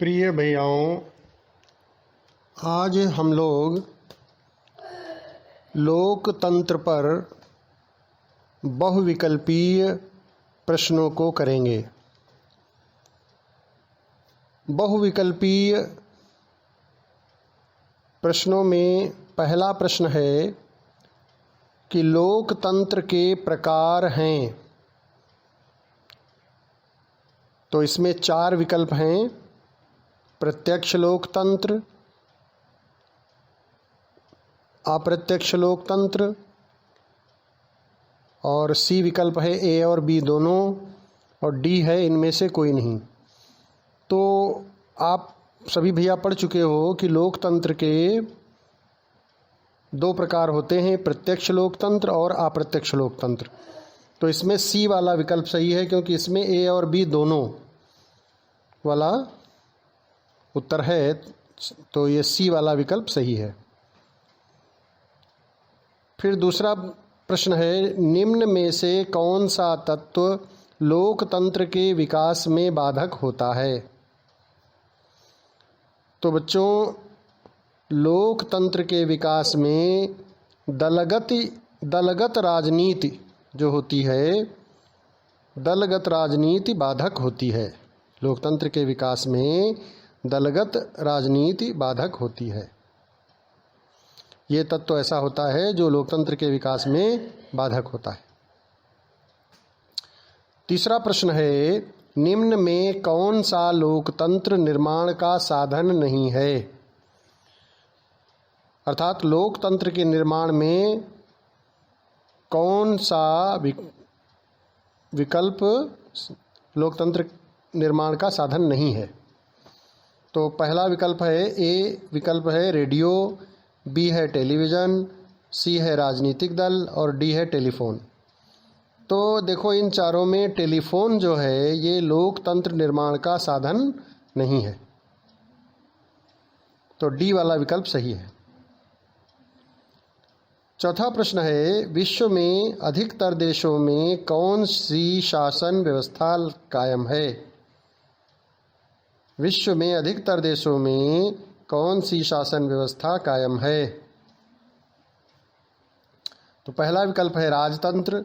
प्रिय भैयाओं, आज हम लोग लोकतंत्र पर बहुविकल्पीय प्रश्नों को करेंगे। बहुविकल्पीय प्रश्नों में पहला प्रश्न है कि लोकतंत्र के प्रकार हैं। तो इसमें 4 विकल्प हैं: प्रत्यक्ष लोकतंत्र, अप्रत्यक्ष लोकतंत्र, और सी विकल्प है ए और बी दोनों, और डी है इनमें से कोई नहीं। तो आप सभी भैया पढ़ चुके हो कि लोकतंत्र के 2 प्रकार होते हैं, प्रत्यक्ष लोकतंत्र और अप्रत्यक्ष लोकतंत्र। तो इसमें सी वाला विकल्प सही है, क्योंकि इसमें ए और बी दोनों वाला उत्तर है। तो ये सी वाला विकल्प सही है। फिर दूसरा प्रश्न है, निम्न में से कौन सा तत्व लोकतंत्र के विकास में बाधक होता है? तो बच्चों, लोकतंत्र के विकास में दलगत राजनीति जो होती है, दलगत राजनीति बाधक होती है। लोकतंत्र के विकास में दलगत राजनीति बाधक होती है। ये तत्व ऐसा होता है जो लोकतंत्र के विकास में बाधक होता है। तीसरा प्रश्न है, निम्न में कौन सा लोकतंत्र निर्माण का साधन नहीं है? अर्थात लोकतंत्र के निर्माण में कौन सा विकल्प लोकतंत्र निर्माण का साधन नहीं है? तो पहला विकल्प है, ए विकल्प है रेडियो, बी है टेलीविज़न, सी है राजनीतिक दल और डी है टेलीफोन। तो देखो, इन चारों में टेलीफोन जो है ये लोकतंत्र निर्माण का साधन नहीं है। तो डी वाला विकल्प सही है। चौथा प्रश्न है, विश्व में अधिकतर देशों में कौन सी शासन व्यवस्था कायम है? विश्व में अधिकतर देशों में कौन सी शासन व्यवस्था कायम है? तो पहला विकल्प है राजतंत्र,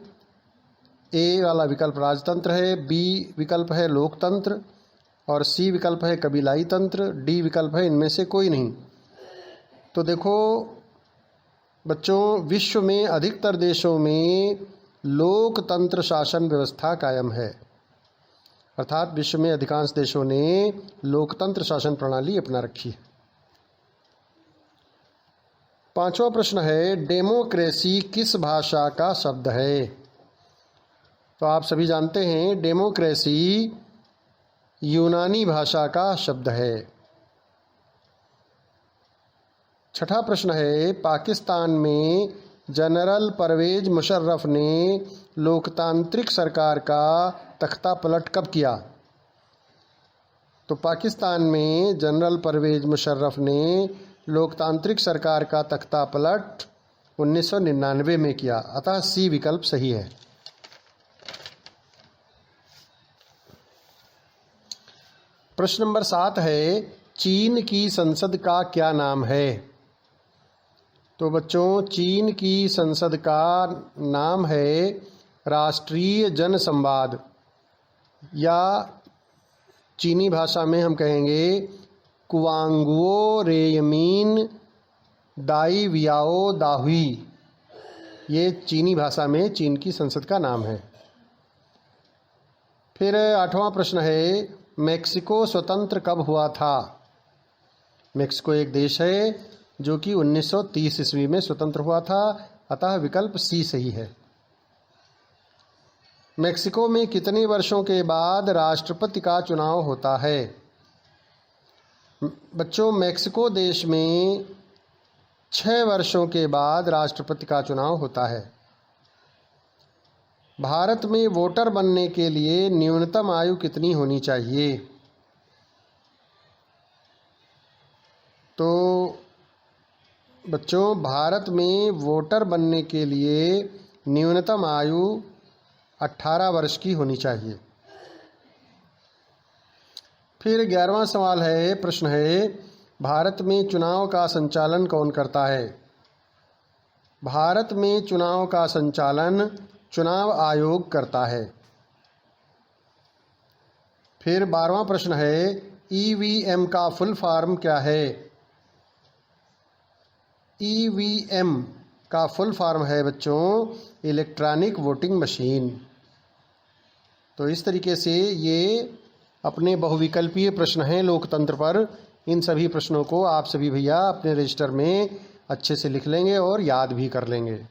ए वाला विकल्प राजतंत्र है, बी विकल्प है लोकतंत्र और सी विकल्प है कबीलाई तंत्र, डी विकल्प है इनमें से कोई नहीं। तो देखो बच्चों, विश्व में अधिकतर देशों में लोकतंत्र शासन व्यवस्था कायम है। अर्थात विश्व में अधिकांश देशों ने लोकतंत्र शासन प्रणाली अपना रखी है। पांचवा प्रश्न है, डेमोक्रेसी किस भाषा का शब्द है? तो आप सभी जानते हैं डेमोक्रेसी यूनानी भाषा का शब्द है। छठा प्रश्न है, पाकिस्तान में जनरल परवेज मुशर्रफ ने लोकतांत्रिक सरकार का तख्ता पलट कब किया? तो पाकिस्तान में जनरल परवेज मुशर्रफ ने लोकतांत्रिक सरकार का तख्ता पलट 1999 में किया। अतः सी विकल्प सही है। प्रश्न नंबर 7 है, चीन की संसद का क्या नाम है? तो बच्चों, चीन की संसद का नाम है राष्ट्रीय जनसंवाद, या चीनी भाषा में हम कहेंगे कुवांगुओ रेयमीन दाई वियाओ दाहुई। ये चीनी भाषा में चीन की संसद का नाम है। फिर 8वां प्रश्न है, मेक्सिको स्वतंत्र कब हुआ था? मेक्सिको एक देश है जो कि 1930 ईस्वी में स्वतंत्र हुआ था। अतः विकल्प सी सही है। मेक्सिको में कितने वर्षों के बाद राष्ट्रपति का चुनाव होता है? बच्चों, मेक्सिको देश में 6 वर्षों के बाद राष्ट्रपति का चुनाव होता है। भारत में वोटर बनने के लिए न्यूनतम आयु कितनी होनी चाहिए? तो बच्चों, भारत में वोटर बनने के लिए न्यूनतम आयु 18 वर्ष की होनी चाहिए। फिर 11वां सवाल है, प्रश्न है, भारत में चुनाव का संचालन कौन करता है? भारत में चुनाव का संचालन चुनाव आयोग करता है। फिर 12वां प्रश्न है, ईवीएम का फुल फॉर्म क्या है? ईवीएम का फुल फॉर्म है बच्चों इलेक्ट्रॉनिक वोटिंग मशीन। तो इस तरीके से ये अपने बहुविकल्पीय प्रश्न हैं लोकतंत्र पर। इन सभी प्रश्नों को आप सभी भैया अपने रजिस्टर में अच्छे से लिख लेंगे और याद भी कर लेंगे।